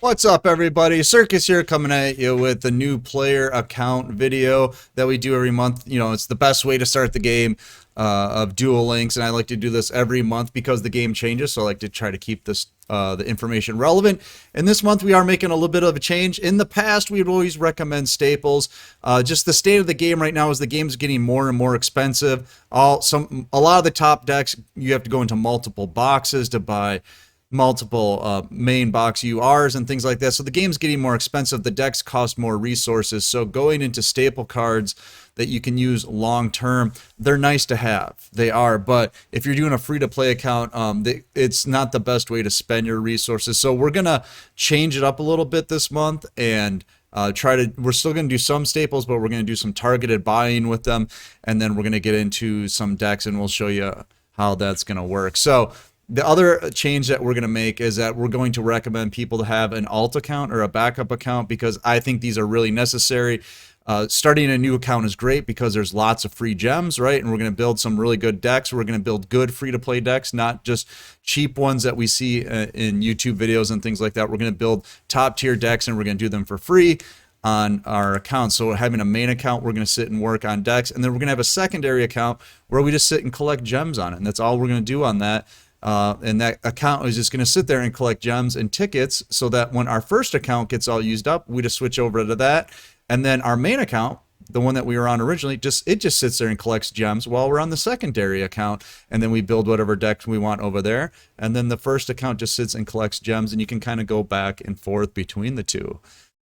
What's up, everybody? Circus here, coming at you with the new player account video that we do every month. You know, it's the best way to start the game of Duel Links, and I like to do this every month because the game changes, so I like to try to keep this the information relevant. And this month we are making a little bit of a change. In the past, we would always recommend staples. Just the state of the game right now is the game's getting more and more expensive. A lot of the top decks, you have to go into multiple boxes to buy multiple main box URs and things like that. So the game's getting more expensive. The decks cost more resources. So going into staple cards that you can use long term, they're nice to have. They are, but if you're doing a free to play account, it's not the best way to spend your resources. So we're gonna change it up a little bit this month and we're still going to do some staples, but we're going to do some targeted buying with them, and then we're going to get into some decks and we'll show you how that's going to work. So the other change that we're going to make is that we're going to recommend people to have an alt account or a backup account, because I think these are really necessary. Starting a new account is great because there's lots of free gems, right? And we're going to build some really good decks. We're going to build good free-to-play decks, not just cheap ones that we see in YouTube videos and things like that. We're going to build top-tier decks, and we're going to do them for free on our account. So having a main account, we're going to sit and work on decks, and then we're going to have a secondary account where we just sit and collect gems on it, and that's all we're going to do on that. And that account is just going to sit there and collect gems and tickets, so that when our first account gets all used up, we just switch over to that. And then our main account, the one that we were on originally, it just sits there and collects gems while we're on the secondary account, and then we build whatever decks we want over there. And then the first account just sits and collects gems, and you can kind of go back and forth between the two.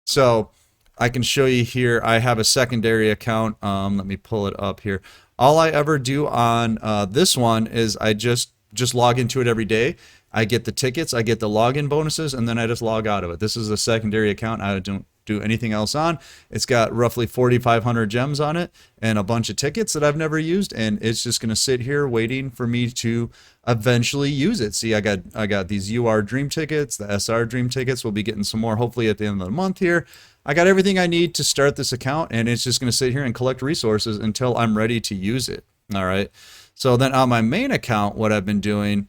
So I can show you here, I have a secondary account. Let me pull it up here. All I ever do on this one is I just log into it every day. I get the tickets, I get the login bonuses, and then I just log out of it. This is a secondary account I don't do anything else on. It's got roughly 4,500 gems on it and a bunch of tickets that I've never used, and it's just going to sit here waiting for me to eventually use it. See, I got these UR dream tickets, the SR dream tickets. We'll be getting some more hopefully at the end of the month here. I got everything I need to start this account, and it's just going to sit here and collect resources until I'm ready to use it. All right. So then on my main account, what I've been doing,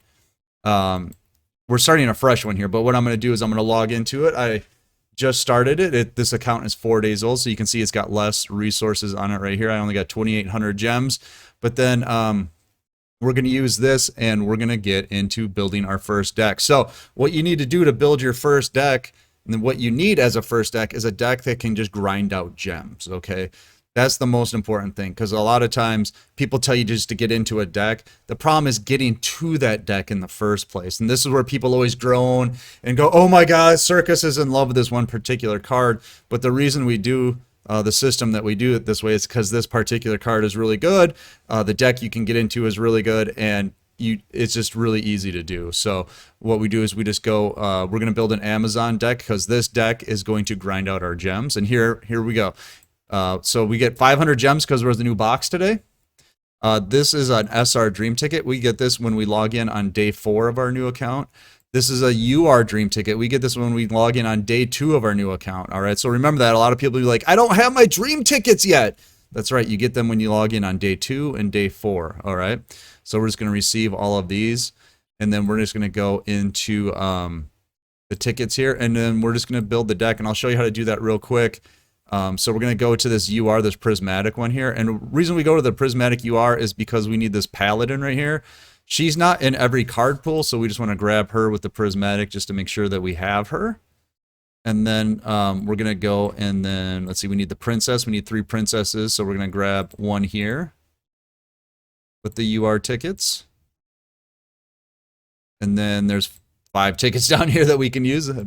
we're starting a fresh one here, but what I'm going to do is I'm going to log into it. I just started it. This account is 4 days old, so you can see it's got less resources on it right here. I only got 2,800 gems, but then we're going to use this, and we're going to get into building our first deck. So what you need to do to build your first deck, and what you need as a first deck, is a deck that can just grind out gems, okay? That's the most important thing, because a lot of times people tell you just to get into a deck. The problem is getting to that deck in the first place. And this is where people always groan and go, oh my God, Circus is in love with this one particular card. But the reason we do the system that we do it this way is because this particular card is really good. The deck you can get into is really good, and it's just really easy to do. So what we do is we just go, we're going to build an Amazon deck, because this deck is going to grind out our gems. And here we go. So we get 500 gems because we're the new box today. This is an SR Dream Ticket. We get this when we log in on day 4 of our new account. This is a UR Dream Ticket. We get this when we log in on day 2 of our new account. All right, so remember that. A lot of people be like, I don't have my Dream Tickets yet. That's right. You get them when you log in on day 2 and day 4. All right, so we're just going to receive all of these, and then we're just going to go into the tickets here, and then we're just going to build the deck, and I'll show you how to do that real quick. So we're going to go to this UR, this prismatic one here. And the reason we go to the prismatic UR is because we need this paladin right here. She's not in every card pool, so we just want to grab her with the prismatic just to make sure that we have her. And then we're going to go, and then let's see, we need the princess. We need 3 princesses, so we're going to grab one here with the UR tickets. And then there's 5 tickets down here that we can use. So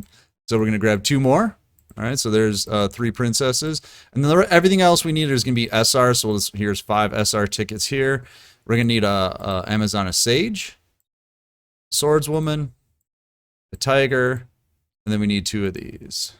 we're going to grab 2 more. All right, so there's 3 princesses. And then everything else we need is going to be SR, so here's 5 SR tickets here. We're going to need a Amazon, a Sage, Swordswoman, a Tiger, and then we need 2 of these.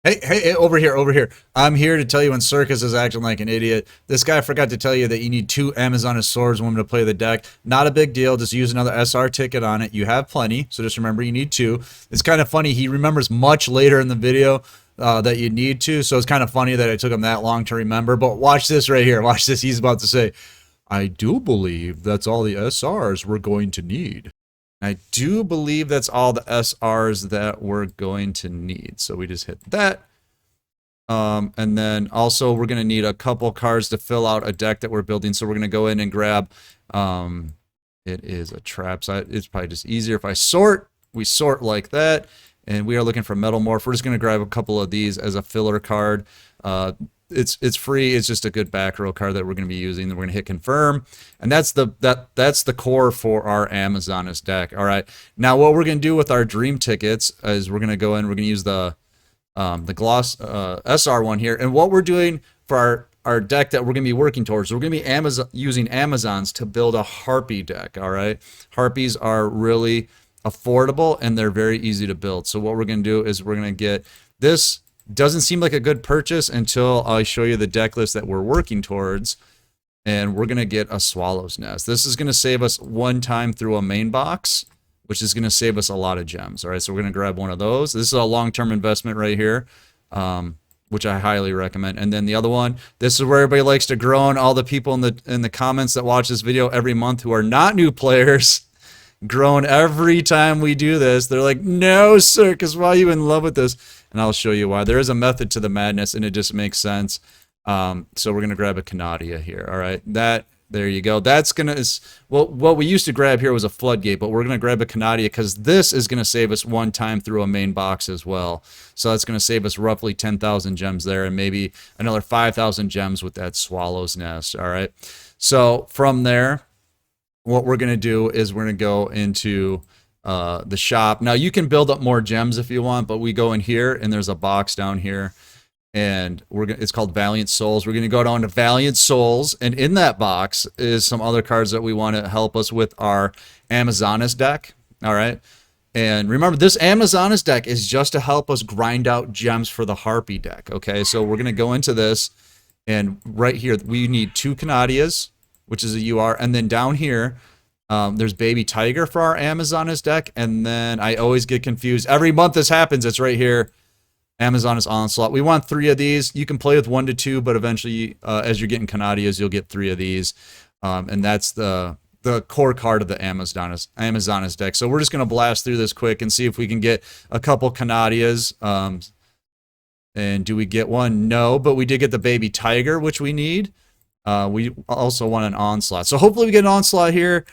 Hey, over here. I'm here to tell you when Circus is acting like an idiot. This guy forgot to tell you that you need 2 Amazon and Swordswoman to play the deck. Not a big deal. Just use another SR ticket on it. You have plenty, so just remember you need 2. It's kind of funny. He remembers much later in the video that you need to, so it's kind of funny that it took him that long to remember. But watch this right here. Watch this. He's about to say, I do believe that's all the SRs we're going to need. I do believe that's all the SRs that we're going to need. So we just hit that. And then also we're going to need a couple cards to fill out a deck that we're building. So we're going to go in and grab, it is a trap side. It's probably just easier if I sort. We sort like that. And we are looking for Metal Morph. We're just going to grab a couple of these as a filler card. It's free. It's just a good back row card that we're going to be using. Then we're going to hit confirm, and that's the core for our Amazoness deck. All right. Now what we're going to do with our dream tickets is we're going to go in. We're going to use the gloss SR one here, and what we're doing for our deck that we're going to be working towards, we're going to be using Amazons to build a Harpie deck. All right. Harpies are really affordable and they're very easy to build. So what we're going to do is we're going to get this. Doesn't seem like a good purchase until I show you the deck list that we're working towards, and we're going to get a Swallow's Nest. This is going to save us one time through a main box, which is going to save us a lot of gems. All right, so we're going to grab one of those. This is a long-term investment right here, which I highly recommend. And then the other one, this is where everybody likes to groan. All the people in the comments that watch this video every month who are not new players groan every time we do this. They're like, no, sir, because why are you in love with this? And I'll show you why. There is a method to the madness, and it just makes sense. So we're going to grab a Canadia here. All right, there you go. That's going to, well, what we used to grab here was a Floodgate, but we're going to grab a Canadia because this is going to save us one time through a main box as well. So that's going to save us roughly 10,000 gems there, and maybe another 5,000 gems with that Swallow's Nest. All right. So from there, what we're going to do is we're going to go into the shop. Now you can build up more gems if you want, but we go in here and there's a box down here, and it's called Valiant Souls. We're going to go down to Valiant Souls, and in that box is some other cards that we want to help us with our Amazoness deck. All right. And remember, this Amazoness deck is just to help us grind out gems for the Harpie deck. Okay. So we're going to go into this, and right here, we need 2 Canadias, which is a UR. And then down here, there's Baby Tiger for our Amazoness deck. And then I always get confused. Every month this happens. It's right here. Amazoness Onslaught. We want 3 of these. You can play with 1 to 2, but eventually, as you're getting Canadias, you'll get 3 of these. And that's the core card of the Amazoness deck. So we're just going to blast through this quick and see if we can get a couple Canadias. And do we get one? No, but we did get the Baby Tiger, which we need. We also want an Onslaught. So hopefully we get an Onslaught here.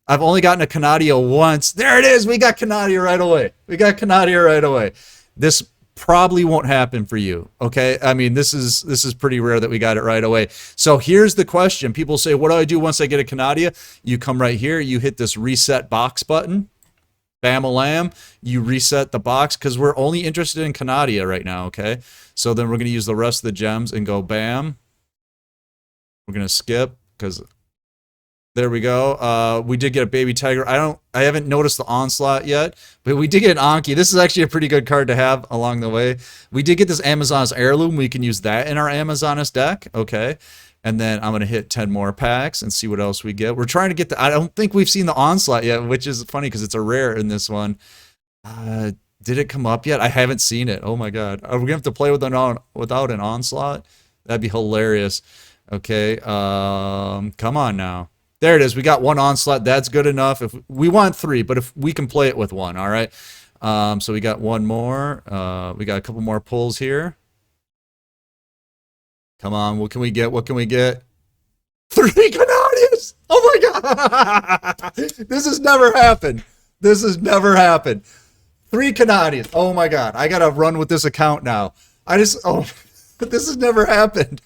I've only gotten a Canadia once. There it is. We got Canadia right away. We got Canadia right away. This probably won't happen for you. Okay. I mean, this is pretty rare that we got it right away. So here's the question. People say, what do I do once I get a Canadia? You come right here. You hit this reset box button. Bam-a-lam. You reset the box because we're only interested in Canadia right now. Okay. So then we're going to use the rest of the gems and go bam. We're going to skip because there we go. We did get a Baby Tiger. I haven't noticed the Onslaught yet, but we did get an Anki. This is actually a pretty good card to have along the way. We did get this Amazon's Heirloom. We can use that in our Amazoness deck. Okay. And then I'm going to hit 10 more packs and see what else we get. We're trying to get I don't think we've seen the Onslaught yet, which is funny because it's a rare in this one. Did it come up yet? I haven't seen it. Oh my God. Are we going to have to play without an Onslaught? That'd be hilarious. Okay, come on now. There it is. We got 1 Onslaught. That's good enough. If we want 3, but if we can play it with 1, all right. So we got 1 more. We got a couple more pulls here. Come on. What can we get? What can we get? 3 Canadians. Oh my God. This has never happened. This has never happened. 3 Canadians. Oh my God. I gotta run with this account now. This has never happened.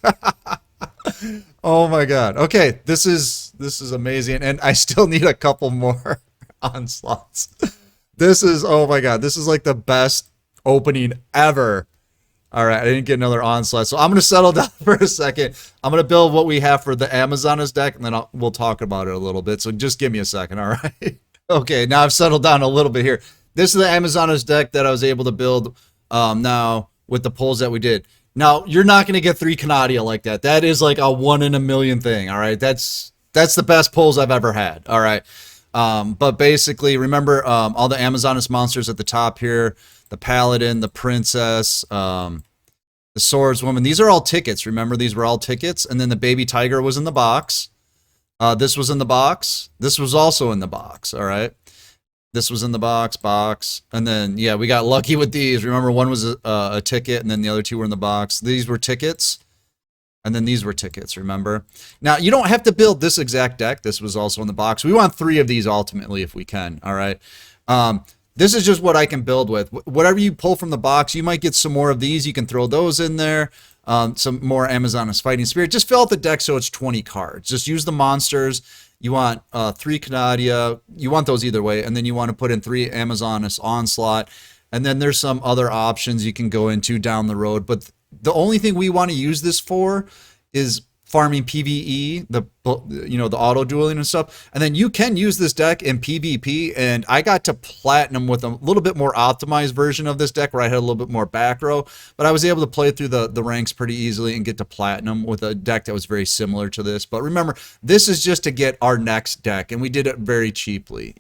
Oh my God. Okay, this is amazing, and I still need a couple more Onslaughts. This is, oh my God, this is like the best opening ever. All right, I didn't get another Onslaught, so I'm gonna settle down for a second. I'm gonna build what we have for the Amazoness deck, and then we'll talk about it a little bit. So just give me a second, all right? Okay, now I've settled down a little bit here. This is the Amazoness deck that I was able to build now with the pulls that we did. Now, you're not going to get 3 Canadia like that. That is like a 1 in a million thing, all right? That's the best pulls I've ever had, all right? But basically, remember all the Amazoness monsters at the top here, the Paladin, the Princess, the Swordswoman. These are all tickets. Remember, these were all tickets. And then the Baby Tiger was in the box. This was in the box. This was also in the box, all right? This was in the box, and then yeah, we got lucky with these. Remember, one was a ticket, and then the other two were in the box. These were tickets, and then these were tickets. Remember? Now you don't have to build this exact deck. This was also in the box. We want 3 of these ultimately if we can. All right. This is just what I can build with. Whatever you pull from the box, you might get some more of these. You can throw those in there. Some more Amazoness Fighting Spirit. Just fill out the deck so it's 20 cards. Just use the monsters. You want 3 Canadia. You want those either way. And then you want to put in 3 Amazoness Onslaught. And then there's some other options you can go into down the road. But the only thing we want to use this for is farming PvE, the auto dueling and stuff. And then you can use this deck in PvP, and I got to platinum with a little bit more optimized version of this deck where I had a little bit more back row, but I was able to play through the ranks pretty easily and get to platinum with a deck that was very similar to this. But remember, this is just to get our next deck, and we did it very cheaply,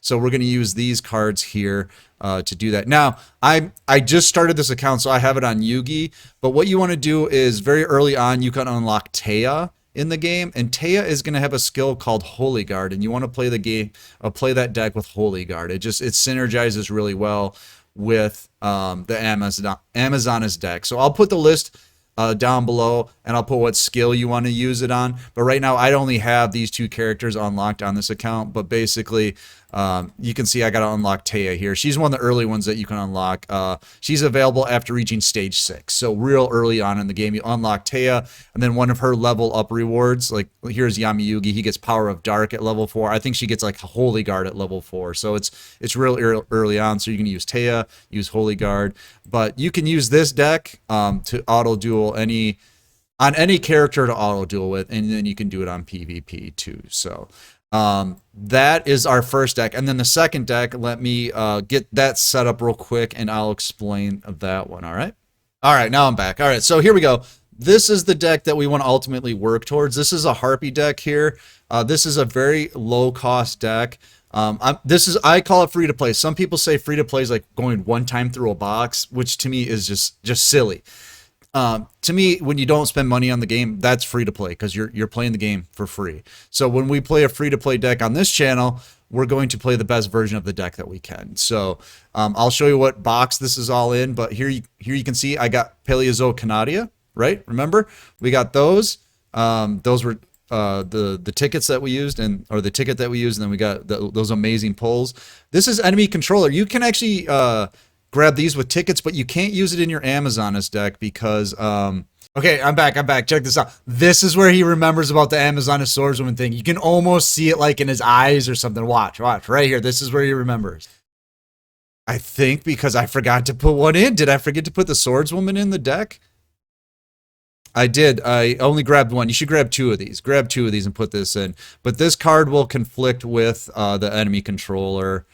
so we're going to use these cards here to do that. Now, I just started this account, so I have it on Yugi, but what you want to do is very early on, you can unlock Taya in the game, and Taya is going to have a skill called Holy Guard, and you want to play play that deck with Holy Guard. It synergizes really well with the Amazoness deck. So I'll put the list down below, and I'll put what skill you want to use it on. But right now, I only have these 2 characters unlocked on this account. But basically, you can see I got to unlock Taya here. She's one of the early ones that you can unlock. She's available after reaching stage 6. So real early on in the game, you unlock Taya, and then one of her level up rewards, like here's Yamayugi. He gets Power of Dark at level 4. I think she gets like Holy Guard at level 4. So it's real early on. So you can use Taya, use Holy Guard, but you can use this deck to auto duel on any character to auto duel with, and then you can do it on PvP too. So that is our first deck, and then the second deck, let me get that set up real quick and I'll explain that one. All right, now I'm back. All right, so here we go. This is the deck that we want to ultimately work towards. This is a Harpie deck here. This is a very low cost deck. I call it free to play. Some people say free to play is like going one time through a box, which to me is just silly. To me, when you don't spend money on the game, that's free to play because you're playing the game for free. So when we play a free to play deck on this channel, we're going to play the best version of the deck that we can. So I'll show you what box this is all in, but here you can see I got Paleozoic Canadia, right? Remember, we got those. Those were the tickets that we used, or the ticket that we used, and then we got those amazing pulls. This is enemy controller. You can actually grab these with tickets, but you can't use it in your Amazoness deck because okay, I'm back. Check this out. This is where he remembers about the Amazoness swordswoman thing. You can almost see it like in his eyes or something. Watch right here. This is where he remembers. I think because I forgot to put one in. Did I forget to put the swordswoman in the deck? I did. I only grabbed one. You should grab 2 of these. Grab 2 of these and put this in. But this card will conflict with the enemy controller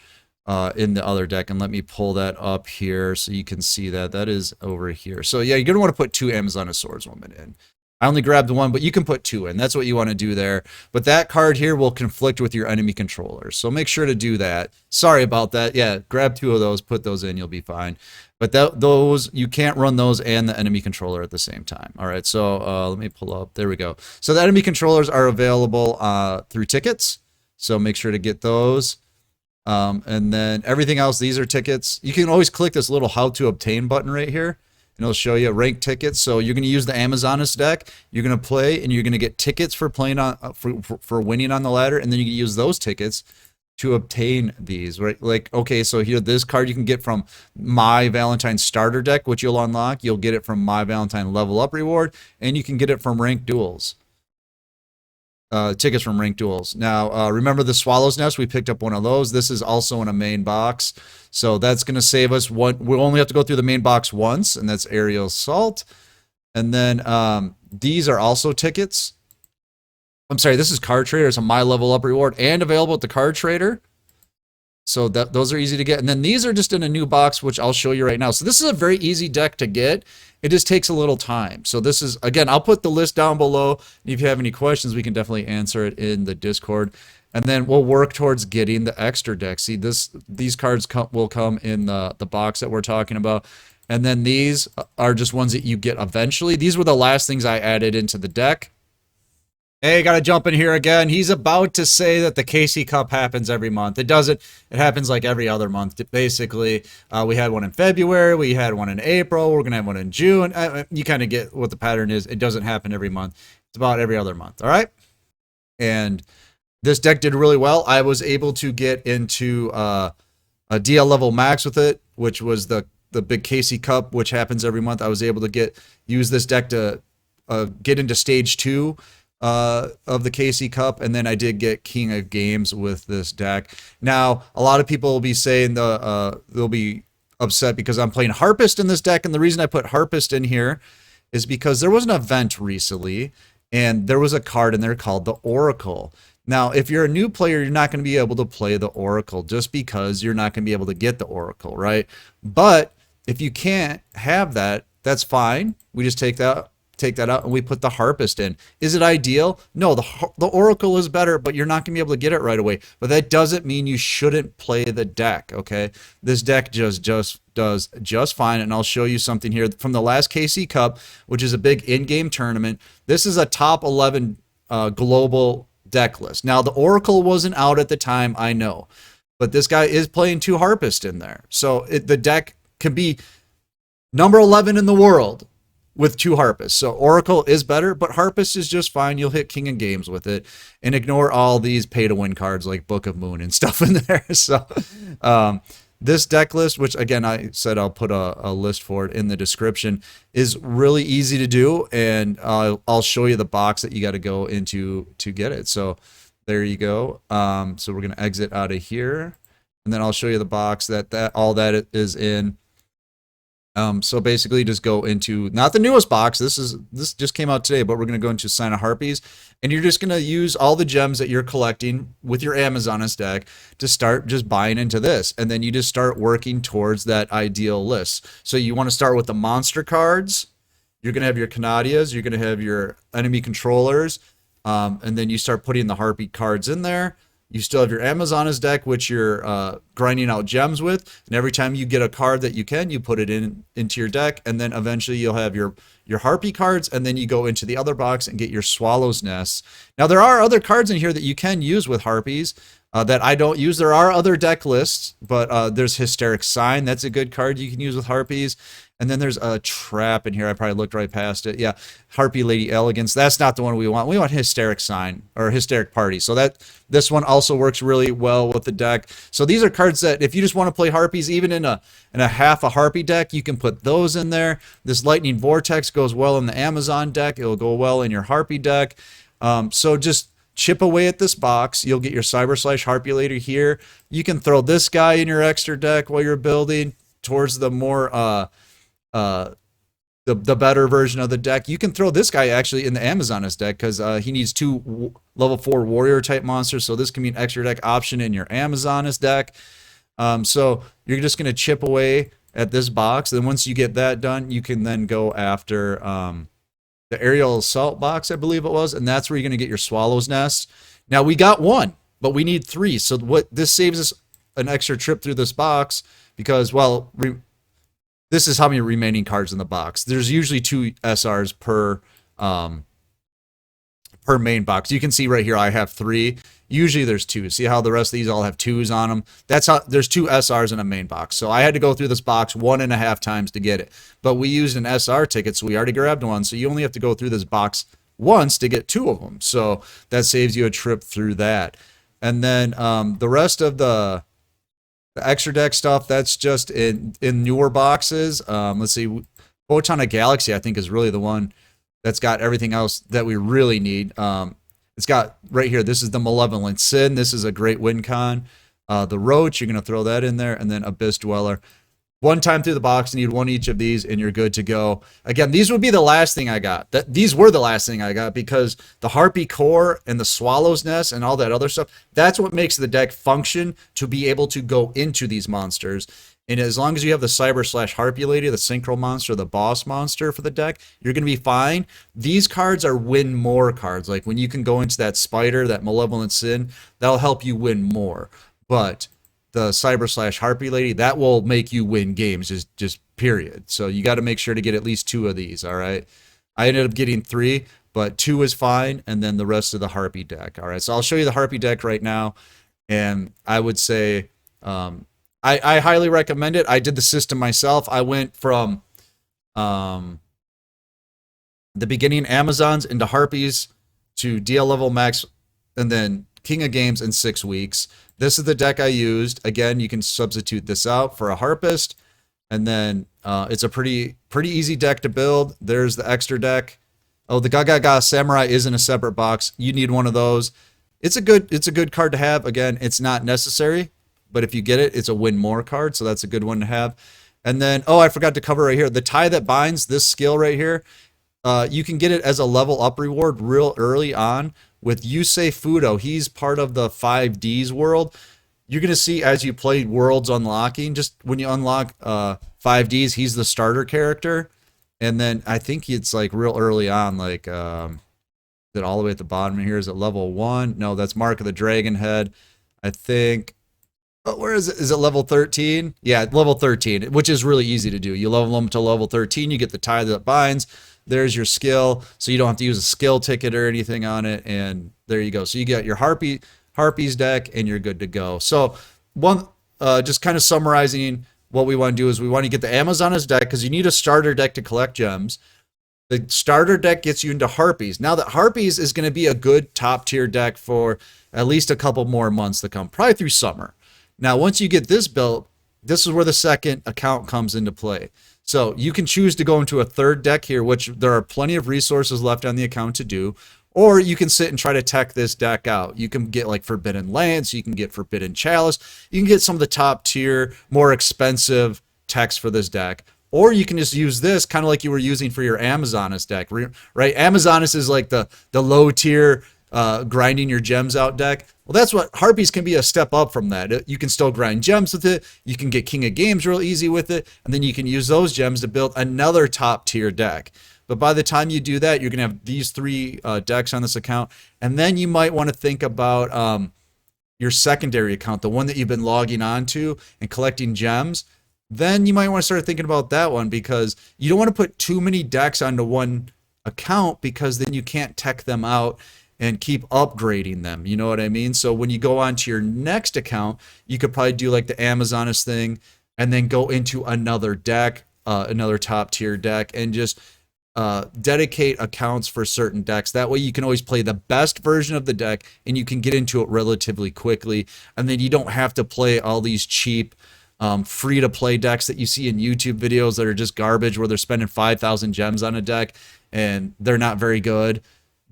in the other deck. And let me pull that up here so you can see that. That is over here. So yeah, you're going to want to put 2 Amazoness swordswoman in. I only grabbed 1, but you can put 2 in. That's what you want to do there. But that card here will conflict with your enemy controller. So make sure to do that. Sorry about that. Yeah, grab 2 of those, put those in, you'll be fine. But those, you can't run those and the enemy controller at the same time. All right, so let me pull up. There we go. So the enemy controllers are available through tickets. So make sure to get those. And then everything else, these are tickets. You can always click this little how to obtain button right here, and it'll show you ranked tickets. So you're going to use the Amazoness deck. You're going to play, and you're going to get tickets for playing on for winning on the ladder, and then you can use those tickets to obtain these, right? Like, okay, so here, this card you can get from My Valentine starter deck, which you'll unlock. You'll get it from My Valentine level up reward, and you can get it from ranked duels. Tickets from ranked duels. Now, remember the Swallow's Nest? We picked up one of those. This is also in a main box. So that's going to save us one. We'll only have to go through the main box once, and that's Aerial Assault. And then these are also tickets. I'm sorry, this is Card Trader. It's a My Level Up reward and available at the Card Trader. So those are easy to get. And then these are just in a new box, which I'll show you right now. So this is a very easy deck to get. It just takes a little time. So this is, again, I'll put the list down below. If you have any questions, we can definitely answer it in the Discord. And then we'll work towards getting the extra deck. See, these cards will come in the box that we're talking about. And then these are just ones that you get eventually. These were the last things I added into the deck. Hey, gotta jump in here again. He's about to say that the KC Cup happens every month. It doesn't. It happens like every other month, basically. We had one in February. We had one in April. We're gonna have one in June. You kind of get what the pattern is. It doesn't happen every month. It's about every other month. All right. And this deck did really well. I was able to get into a DL level max with it, which was the big KC Cup, which happens every month. I was able to use this deck to get into stage 2 of the KC Cup, and then I did get King of Games with this deck. Now, a lot of people will be saying they'll be upset because I'm playing Harpist in this deck, and the reason I put Harpist in here is because there was an event recently, and there was a card in there called the Oracle. Now, if you're a new player, you're not going to be able to play the Oracle just because you're not going to be able to get the Oracle, right? But if you can't have that, that's fine. We just take that out and we put the Harpist in. Is it ideal? No, the Oracle is better, but you're not going to be able to get it right away. But that doesn't mean you shouldn't play the deck, okay? This deck just does just fine, and I'll show you something here from the last KC Cup, which is a big in-game tournament. This is a top 11 global deck list. Now, the Oracle wasn't out at the time, I know, but this guy is playing 2 Harpist in there. So the deck can be number 11 in the world with 2 Harpists. So Oracle is better, but Harpist is just fine. You'll hit King of Games with it, and ignore all these pay-to-win cards like Book of Moon and stuff in there. So this deck list, which again I said I'll put a list for it in the description, is really easy to do, and I'll show you the box that you got to go into to get it. So there you go. So we're gonna exit out of here, and then I'll show you the box that all that is in. So basically just go into, not the newest box, this just came out today, but we're going to go into Sign of Harpies, and you're just going to use all the gems that you're collecting with your Amazoness deck to start just buying into this, and then you just start working towards that ideal list. So you want to start with the monster cards, you're going to have your Canadias, you're going to have your enemy controllers, and then you start putting the Harpie cards in there. You still have your Amazoness deck, which you're grinding out gems with, and every time you get a card that you can, you put it into your deck, and then eventually you'll have your Harpie cards, and then you go into the other box and get your Swallow's Nest. Now, there are other cards in here that you can use with Harpies that I don't use. There are other deck lists, but there's Hysteric Sign. That's a good card you can use with Harpies. And then there's a trap in here. I probably looked right past it. Yeah, Harpie Lady Elegance. That's not the one we want. We want Hysteric Sign or Hysteric Party. So this one also works really well with the deck. So these are cards that if you just want to play Harpies, even in a half a Harpie deck, you can put those in there. This Lightning Vortex goes well in the Amazon deck. It'll go well in your Harpie deck. So just chip away at this box. You'll get your Cyber Slash Harpie Lady here. You can throw this guy in your extra deck while you're building towards the more the better version of the deck. You can throw this guy actually in the Amazoness deck because he needs 2 level 4 warrior type monsters, so this can be an extra deck option in your Amazoness deck. So you're just going to chip away at this box, and then once you get that done, you can then go after the Aerial Assault box, I believe it was, and that's where you're going to get your Swallow's Nest. Now, we got 1, but we need 3, so what this saves us an extra trip through this box because, well, this is how many remaining cards in the box. There's usually 2 SRs per main box. You can see right here I have 3. Usually there's 2. See how the rest of these all have 2s on them? That's how there's 2 SRs in a main box. So I had to go through this box 1.5 times to get it. But we used an SR ticket, so we already grabbed one. So you only have to go through this box once to get 2 of them. So that saves you a trip through that. And then the rest of the extra deck stuff, that's just in newer boxes. Let's see, Photon of Galaxy I think is really the one that's got everything else that we really need. It's got right here, this is the Malevolent Sin. This is a great win con. The Roach, you're going to throw that in there, and then Abyss Dweller. One time through the box, you need 1 each of these, and you're good to go. Again, these would be the last thing I got. These were the last thing I got because the Harpie Core and the Swallow's Nest and all that other stuff, that's what makes the deck function to be able to go into these monsters. And as long as you have the Cyber Slash Harpie Lady, the Synchro monster, the boss monster for the deck, you're going to be fine. These cards are win more cards. Like when you can go into that Spider, that Malevolent Sin, that'll help you win more. But the Cyber Slash Harpie Lady, that will make you win games, just period. So you got to make sure to get at least 2 of these, all right? I ended up getting 3, but 2 is fine, and then the rest of the Harpie deck. All right, so I'll show you the Harpie deck right now, and I would say I highly recommend it. I did the system myself. I went from the beginning Amazons into Harpies to DL level max, and then King of Games in 6 weeks. This is the deck I used. Again, you can substitute this out for a Harpist, and then it's a pretty easy deck to build. There's the extra deck. Oh, the Gagaga Samurai is in a separate box. You need one of those. It's a good card to have. Again, it's not necessary, but if you get it, it's a win more card, so that's a good one to have. And then, oh, I forgot to cover right here. The tie that binds, this skill right here, you can get it as a level up reward real early on with Yusei Fudo. He's part of the 5Ds world. You're going to see as you play Worlds Unlocking, just when you unlock 5Ds, he's the starter character. And then I think it's like real early on, like, is it all the way at the bottom here? Is it level 1? No, that's Mark of the Dragon Head. I think, oh, where is it? Is it level 13? Yeah, level 13, which is really easy to do. You level them to level 13, you get the tie that binds. There's your skill, so you don't have to use a skill ticket or anything on it, and there you go. So you get your Harpies deck, and you're good to go. So just kind of summarizing what we want to do is we want to get the Amazoness deck because you need a starter deck to collect gems. The starter deck gets you into Harpies. Now that Harpies is going to be a good top tier deck for at least a couple more months to come, probably through summer. Now, once you get this built, this is where the second account comes into play. So you can choose to go into a third deck here, which there are plenty of resources left on the account to do, or you can sit and try to tech this deck out. You can get like Forbidden Lance, you can get Forbidden Chalice, you can get some of the top tier, more expensive techs for this deck, or you can just use this kind of like you were using for your Amazoness deck, right? Amazoness is like the low tier grinding your gems out deck. Well, that's what Harpies can be, a step up from that. You can still grind gems with it. You can get King of Games real easy with it. And then you can use those gems to build another top tier deck. But by the time you do that, you're going to have these 3 decks on this account. And then you might want to think about your secondary account, the one that you've been logging on to and collecting gems. Then you might want to start thinking about that one because you don't want to put too many decks onto one account because then you can't tech them out and keep upgrading them. You know what I mean? So when you go on to your next account, you could probably do like the Amazoness thing and then go into another deck, another top tier deck, and just dedicate accounts for certain decks. That way you can always play the best version of the deck and you can get into it relatively quickly. And then you don't have to play all these cheap free to play decks that you see in YouTube videos that are just garbage where they're spending 5,000 gems on a deck and they're not very good.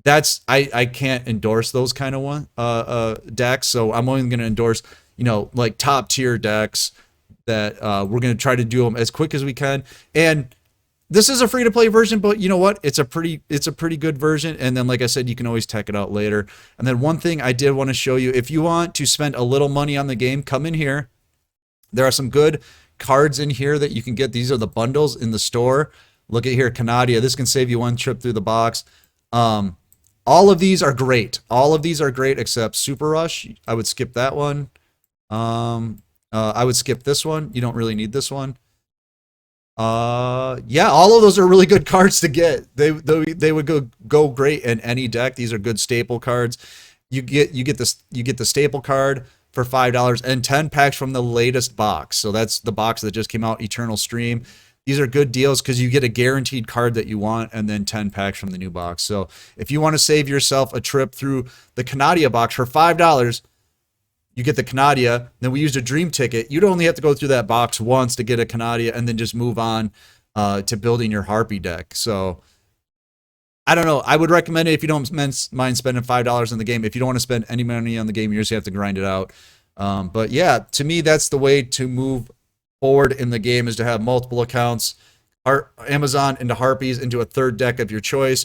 That's I can't endorse those kind of decks, so I'm only going to endorse, you know, like top tier decks that we're going to try to do them as quick as we can. And this is a free to play version, but you know what? It's a pretty good version. And then, like I said, you can always tech it out later. And then one thing I did want to show you, if you want to spend a little money on the game, come in here. There are some good cards in here that you can get. These are the bundles in the store. Look at here, Canadia. This can save you 1 trip through the box. All of these are great. All of these are great except Super Rush. I would skip that one. I would skip this one. You don't really need this one. Yeah, all of those are really good cards to get. They would go great in any deck. These are good staple cards. You get the staple card for $5 and 10 packs from the latest box. So that's the box that just came out, Eternal Stream. These are good deals because you get a guaranteed card that you want and then 10 packs from the new box. So if you want to save yourself a trip through the Canadia box for $5, you get the Canadia. Then we used a dream ticket. You'd only have to go through that box once to get a Canadia and then just move on to building your Harpie deck. So I don't know. I would recommend it if you don't mind spending $5 on the game. If you don't want to spend any money on the game, you just have to grind it out. But yeah, to me, that's the way to move forward in the game, is to have multiple accounts, Amazon into Harpies, into a third deck of your choice,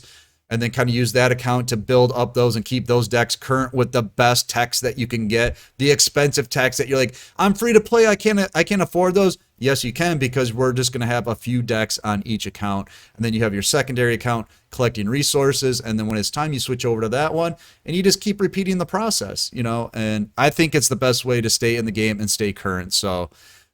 and then kind of use that account to build up those and keep those decks current with the best techs that you can get. The expensive techs that you're like, I'm free to play, I can't afford those. Yes, you can, because we're just going to have a few decks on each account. And then you have your secondary account collecting resources. And then when it's time, you switch over to that one and you just keep repeating the process, you know, and I think it's the best way to stay in the game and stay current. So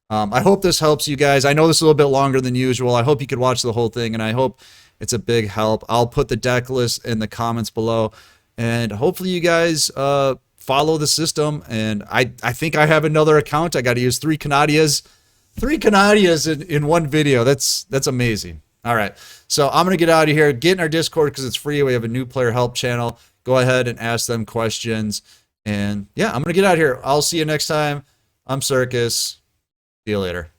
I hope this helps you guys. I know this is a little bit longer than usual. I hope you could watch the whole thing, and I hope It's a big help. I'll put the deck list in the comments below, and hopefully you guys follow the system. And I think I have another account. I got to use 3 Canadias. 3 Canadias in one video. That's amazing. All right. So I'm going to get out of here. Get in our Discord because it's free. We have a new player help channel. Go ahead and ask them questions. And yeah, I'm going to get out of here. I'll see you next time. I'm Circus. See you later.